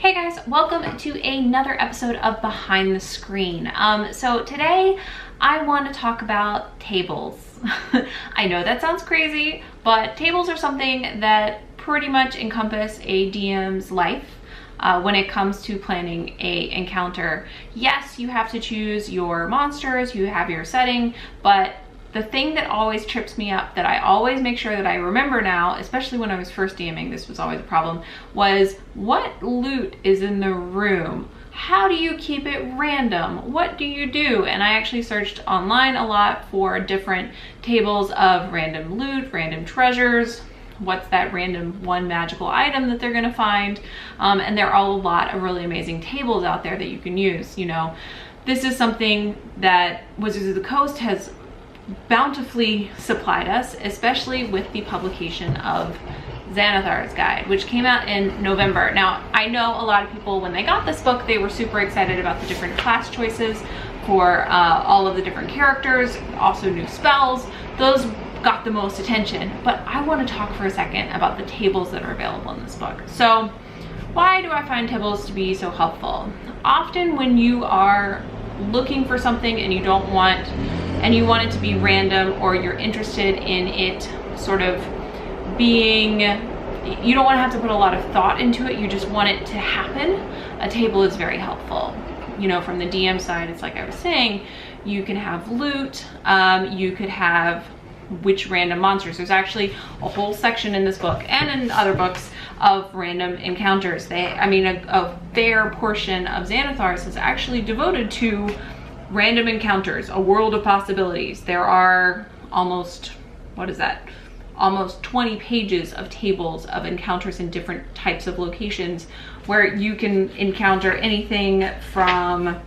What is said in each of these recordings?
Hey guys, welcome to another episode of Behind the Screen. So today I want to talk about tables. I know that sounds crazy, but tables are something that pretty much encompass a DM's life when it comes to planning a encounter. Yes, you have to choose your monsters, you have your setting, but the thing that always trips me up, that I always make sure that I remember now, especially when I was first DMing, this was always a problem, was what loot is in the room? How do you keep it random? What do you do? And I actually searched online a lot for different tables of random loot, random treasures, what's that random one magical item that they're gonna find. And there are a lot of really amazing tables out there that you can use. You know, this is something that Wizards of the Coast has bountifully supplied us, especially with the publication of Xanathar's Guide, which came out in November. Now, I know a lot of people, when they got this book, they were super excited about the different class choices for all of the different characters, also new spells. Those got the most attention, but I want to talk for a second about the tables that are available in this book. So, why do I find tables to be so helpful? Often when you are looking for something and you want it to be random, or you're interested in it sort of being, you don't want to have to put a lot of thought into it, you just want it to happen, a table is very helpful. You know, from the DM side, it's like I was saying, you can have loot, you could have which random monsters. There's actually a whole section in this book and in other books of random encounters. A fair portion of Xanathar's is actually devoted to random encounters, a world of possibilities. There are almost 20 pages of tables of encounters in different types of locations where you can encounter anything from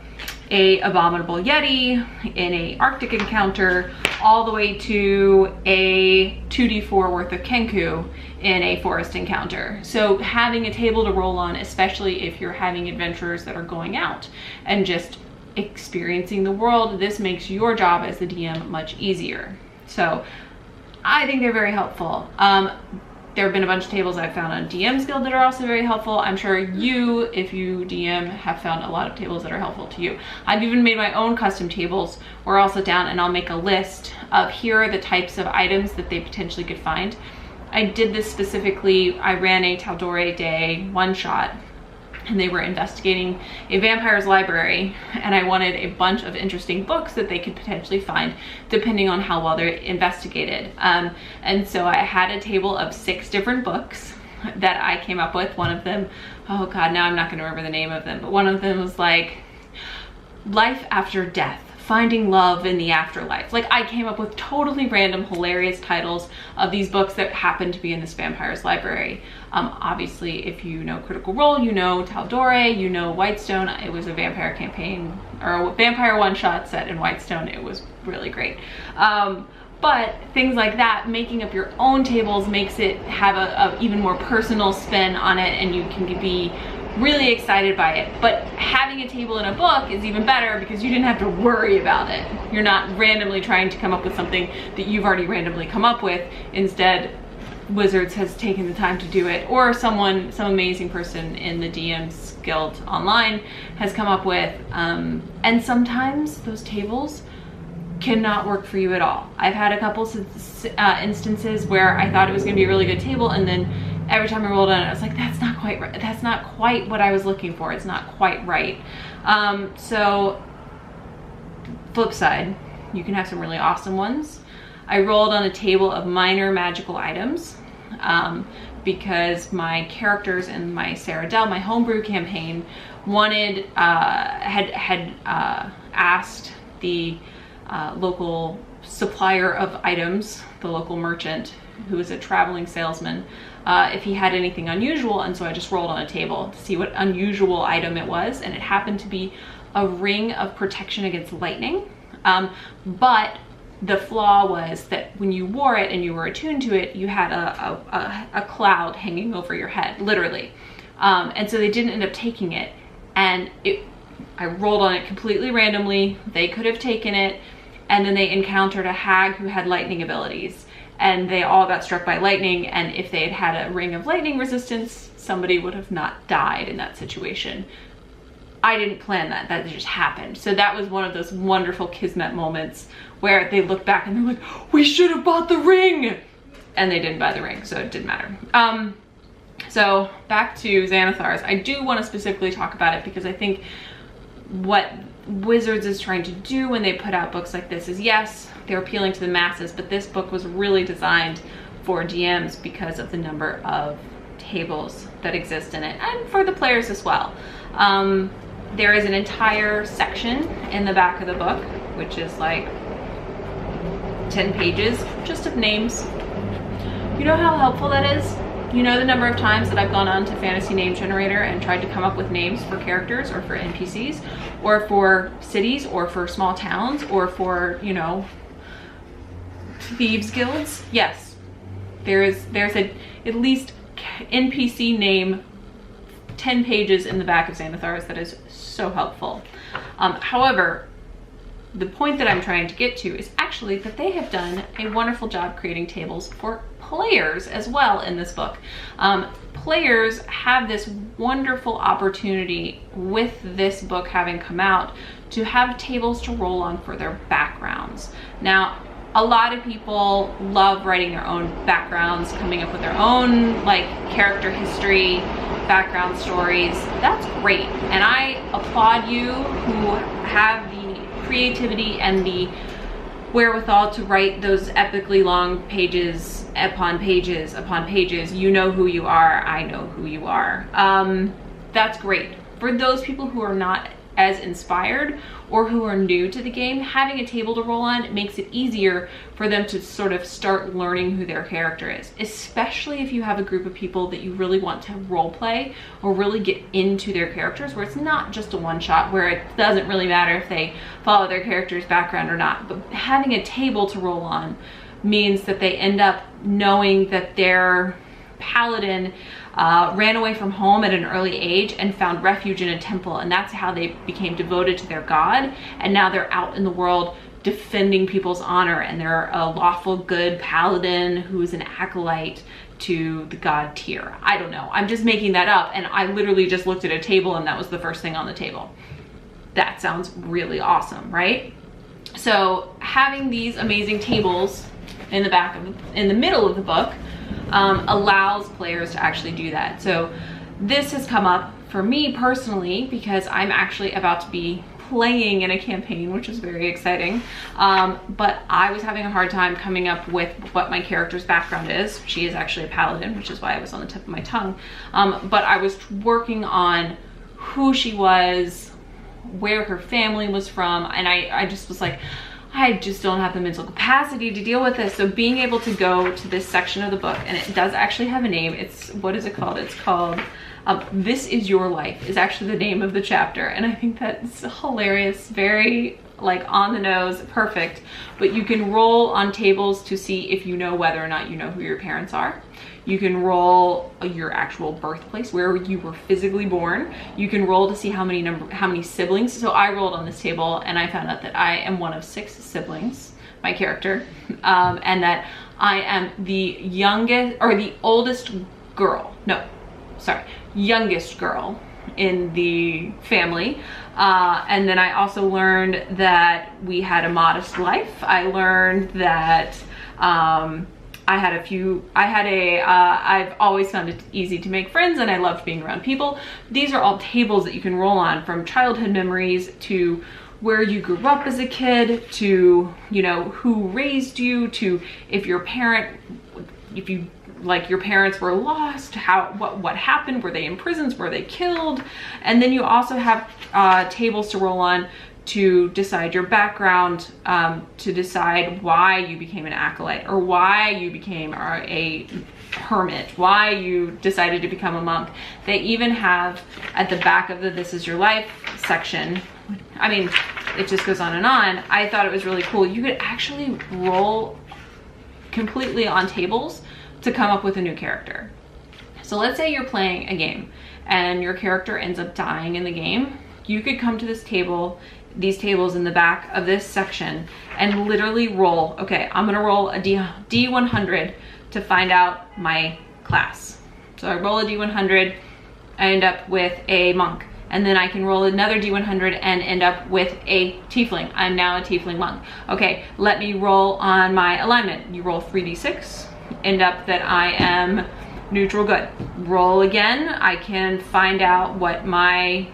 a abominable yeti in a Arctic encounter all the way to a 2d4 worth of kenku in a forest encounter. So having a table to roll on, especially if you're having adventurers that are going out and just experiencing the world, this makes your job as the DM much easier. So I think they're very helpful. There have been a bunch of tables I've found on DM's Guild that are also very helpful. I'm sure you, if you DM, have found a lot of tables that are helpful to you. I've even made my own custom tables where I'll sit down and I'll make a list of here are the types of items that they potentially could find. I did this specifically, I ran a Tal'Dorei Day one-shot, and they were investigating a vampire's library, and I wanted a bunch of interesting books that they could potentially find depending on how well they're investigated. And so I had a table of 6 different books that I came up with. One of them, oh god, now I'm not gonna remember the name of them, but one of them was like Life After Death, Finding Love in the Afterlife. Like, I came up with totally random, hilarious titles of these books that happen to be in this vampire's library. Obviously, if you know Critical Role, you know Tal'Dorei, you know Whitestone. It was a vampire campaign, or a vampire one-shot set in Whitestone. It was really great. But things like that, making up your own tables makes it have a even more personal spin on it, and you can be really excited by it. But having a table in a book is even better because you didn't have to worry about it. You're not randomly trying to come up with something that you've already randomly come up with. Instead, Wizards has taken the time to do it, or some amazing person in the DM's Guild online has come up with, and sometimes those tables cannot work for you at all. I've had a couple instances where I thought it was gonna be a really good table, and then every time I rolled on it, I was like, that's not quite right. That's not quite what I was looking for. It's not quite right. So flip side, you can have some really awesome ones. I rolled on a table of minor magical items because my characters in my Cyrodiil, my homebrew campaign, had asked the local supplier of items, the local merchant, who was a traveling salesman, if he had anything unusual, and so I just rolled on a table to see what unusual item it was, and it happened to be a ring of protection against lightning. But the flaw was that when you wore it and you were attuned to it, you had a cloud hanging over your head, literally. And so they didn't end up taking it, and I rolled on it completely randomly. They could have taken it, and then they encountered a hag who had lightning abilities, and they all got struck by lightning, and if they had had a ring of lightning resistance, somebody would have not died in that situation. I didn't plan that, that just happened. So that was one of those wonderful kismet moments where they look back and they're like, we should have bought the ring. And they didn't buy the ring, so it didn't matter. So back to Xanathar's. I do want to specifically talk about it because I think what Wizards is trying to do when they put out books like this is, yes, they're appealing to the masses, but this book was really designed for DMs because of the number of tables that exist in it, and for the players as well. There is an entire section in the back of the book, which is like 10 pages just of names. You know how helpful that is? You know the number of times that I've gone on to Fantasy Name Generator and tried to come up with names for characters or for NPCs or for cities or for small towns or for, you know, thieves guilds? Yes, there's at least NPC name 10 pages in the back of Xanathar's that is so helpful. However, the point that I'm trying to get to is actually that they have done a wonderful job creating tables for players as well in this book. Players have this wonderful opportunity with this book having come out to have tables to roll on for their backgrounds. Now, a lot of people love writing their own backgrounds, coming up with their own like character history, background stories. That's great, and I applaud you who have the creativity and the wherewithal to write those epically long pages upon pages upon pages. You know who you are, I know who you are. That's great. For those people who are not as inspired or who are new to the game, having a table to roll on makes it easier for them to sort of start learning who their character is, especially if you have a group of people that you really want to role play or really get into their characters, where it's not just a one-shot where it doesn't really matter if they follow their character's background or not. But having a table to roll on means that they end up knowing that their paladin ran away from home at an early age and found refuge in a temple, and that's how they became devoted to their god, and now they're out in the world defending people's honor, and they're a lawful good paladin who's an acolyte to the god tier. I don't know, I'm just making that up, and I literally just looked at a table and that was the first thing on the table. That sounds really awesome, right? So having these amazing tables in the middle of the book allows players to actually do that. So this has come up for me personally because I'm actually about to be playing in a campaign, which is very exciting. But I was having a hard time coming up with what my character's background is. She is actually a paladin, which is why it was on the tip of my tongue. But I was working on who she was, where her family was from, and I just was like, I just don't have the mental capacity to deal with this. So being able to go to this section of the book, and it does actually have a name. It's, what is it called? It's called This Is Your Life is actually the name of the chapter. And I think that's hilarious, very like on the nose, perfect. But you can roll on tables to see if you know whether or not you know who your parents are. You can roll your actual birthplace, where you were physically born. You can roll to see how many siblings. So I rolled on this table and I found out that I am one of 6 siblings, my character, and that I am the youngest, or the oldest girl. No, sorry, youngest girl in the family. And then I also learned that we had a modest life. I learned that I've always found it easy to make friends, and I loved being around people. These are all tables that you can roll on, from childhood memories to where you grew up as a kid, to, you know, who raised you, to if your parents were lost, what happened, were they in prisons, were they killed? And then you also have tables to roll on to decide your background, to decide why you became an acolyte, or why you became a hermit, why you decided to become a monk. They even have at the back of the This Is Your Life section, I mean, it just goes on and on. I thought it was really cool. You could actually roll completely on tables to come up with a new character. So let's say you're playing a game and your character ends up dying in the game. You could come to this table, these tables in the back of this section, and literally roll, okay, I'm gonna roll a D100 to find out my class. So I roll a D100, I end up with a monk. And then I can roll another D100 and end up with a tiefling. I'm now a tiefling monk. Okay, let me roll on my alignment. You roll 3d6, end up that I am neutral good. Roll again, I can find out what my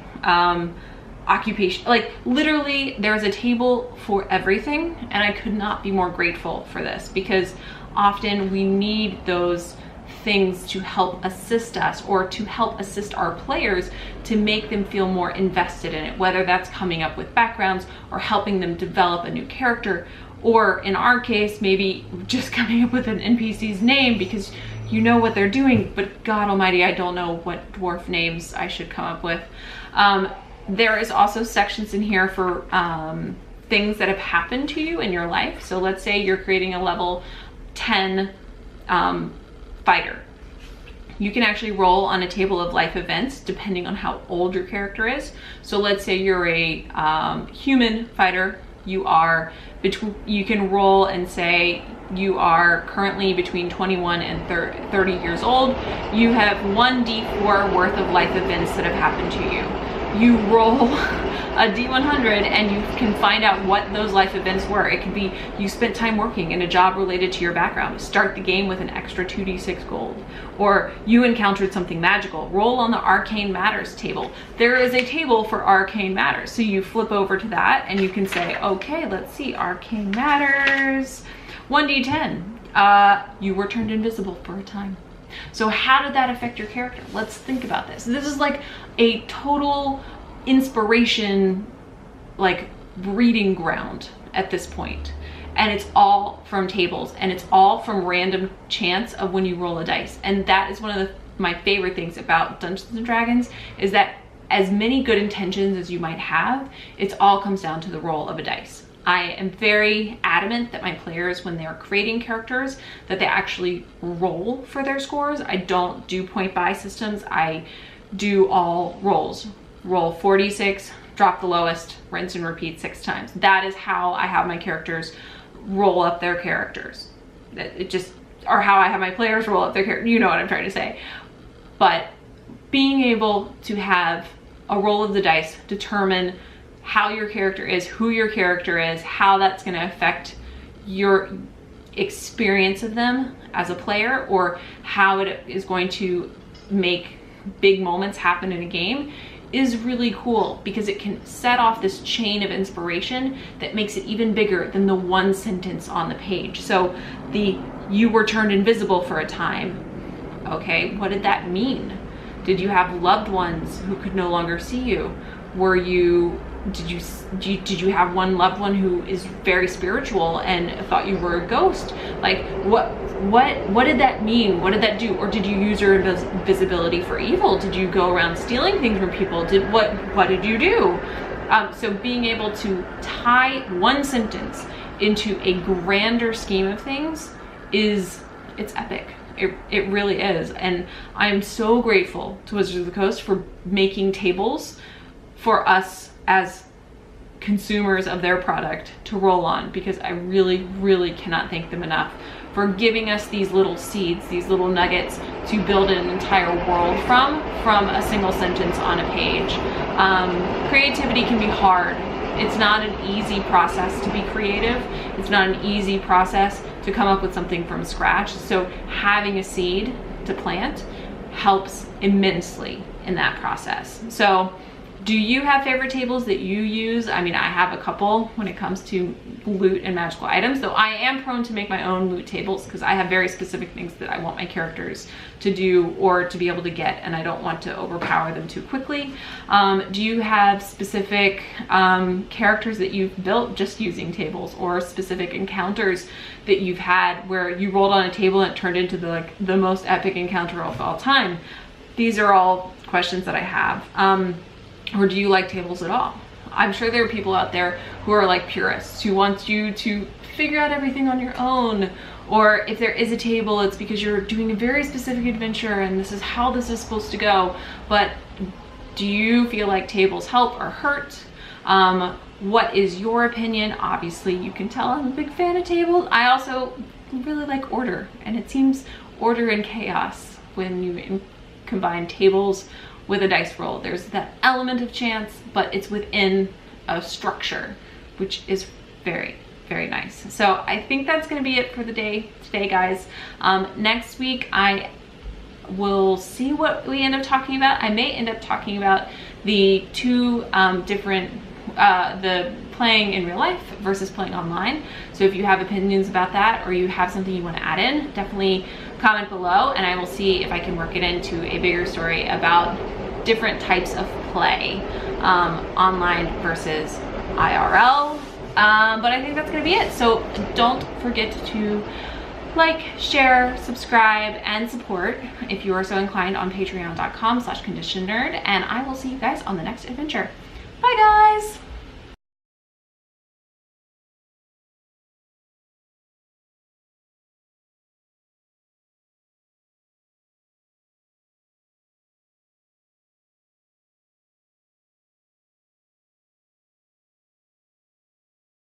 occupation, like literally there's a table for everything, and I could not be more grateful for this, because often we need those things to help assist us or to help assist our players to make them feel more invested in it, whether that's coming up with backgrounds or helping them develop a new character, or in our case, maybe just coming up with an NPC's name because you know what they're doing, but God almighty, I don't know what dwarf names I should come up with. There is also sections in here for things that have happened to you in your life. So let's say you're creating a level 10 fighter. You can actually roll on a table of life events depending on how old your character is. So let's say you're a human fighter. You can roll and say you are currently between 21 and 30 years old. You have 1d4 worth of life events that have happened to you. You roll a D100 and you can find out what those life events were. It could be you spent time working in a job related to your background. Start the game with an extra 2d6 gold. Or you encountered something magical. Roll on the Arcane Matters table. There is a table for Arcane Matters. So you flip over to that and you can say, okay, let's see, Arcane Matters, 1d10. You were turned invisible for a time. So how did that affect your character? Let's think about this. This is like a total inspiration, like breeding ground at this point. And it's all from tables, and it's all from random chance of when you roll a dice. And that is one of my favorite things about Dungeons and Dragons, is that as many good intentions as you might have, it all comes down to the roll of a dice. I am very adamant that my players, when they're creating characters, that they actually roll for their scores. I don't do point buy systems. I do all rolls. Roll 4d6, drop the lowest, rinse and repeat 6 times. That is how I have my characters roll up their characters. It just, or how I have my players roll up their characters. You know what I'm trying to say. But being able to have a roll of the dice determine how your character is, who your character is, how that's going to affect your experience of them as a player, or how it is going to make big moments happen in a game, is really cool, because it can set off this chain of inspiration that makes it even bigger than the one sentence on the page. So you were turned invisible for a time. Okay, what did that mean? Did you have loved ones who could no longer see you? Did you have one loved one who is very spiritual and thought you were a ghost? Like, what did that mean? What did that do? Or did you use your invisibility for evil? Did you go around stealing things from people? What did you do? So being able to tie one sentence into a grander scheme of things it's epic. It really is. And I'm so grateful to Wizards of the Coast for making tables for us as consumers of their product to roll on, because I really, really cannot thank them enough for giving us these little seeds, these little nuggets to build an entire world from a single sentence on a page. Creativity can be hard. It's not an easy process to be creative. It's not an easy process to come up with something from scratch. So having a seed to plant helps immensely in that process. So do you have favorite tables that you use? I mean, I have a couple when it comes to loot and magical items, though I am prone to make my own loot tables because I have very specific things that I want my characters to do or to be able to get, and I don't want to overpower them too quickly. Do you have specific characters that you've built just using tables, or specific encounters that you've had where you rolled on a table and it turned into the most epic encounter of all time? These are all questions that I have. Or do you like tables at all? I'm sure there are people out there who are like purists, who want you to figure out everything on your own. Or if there is a table, it's because you're doing a very specific adventure and this is how this is supposed to go. But do you feel like tables help or hurt? What is your opinion? Obviously, you can tell I'm a big fan of tables. I also really like order, and it seems order and chaos when you combine tables with a dice roll. There's that element of chance, but it's within a structure, which is very, very nice. So I think that's gonna be it for the day today, guys. Next week, I will see what we end up talking about. I may end up talking about the two different, the playing in real life versus playing online. So if you have opinions about that, or you have something you want to add in, definitely comment below, and I will see if I can work it into a bigger story about different types of play, online versus IRL. But I think that's gonna be it. So don't forget to like, share, subscribe, and support if you are so inclined on patreon.com/conditionednerd, and I will see you guys on the next adventure. Bye, guys.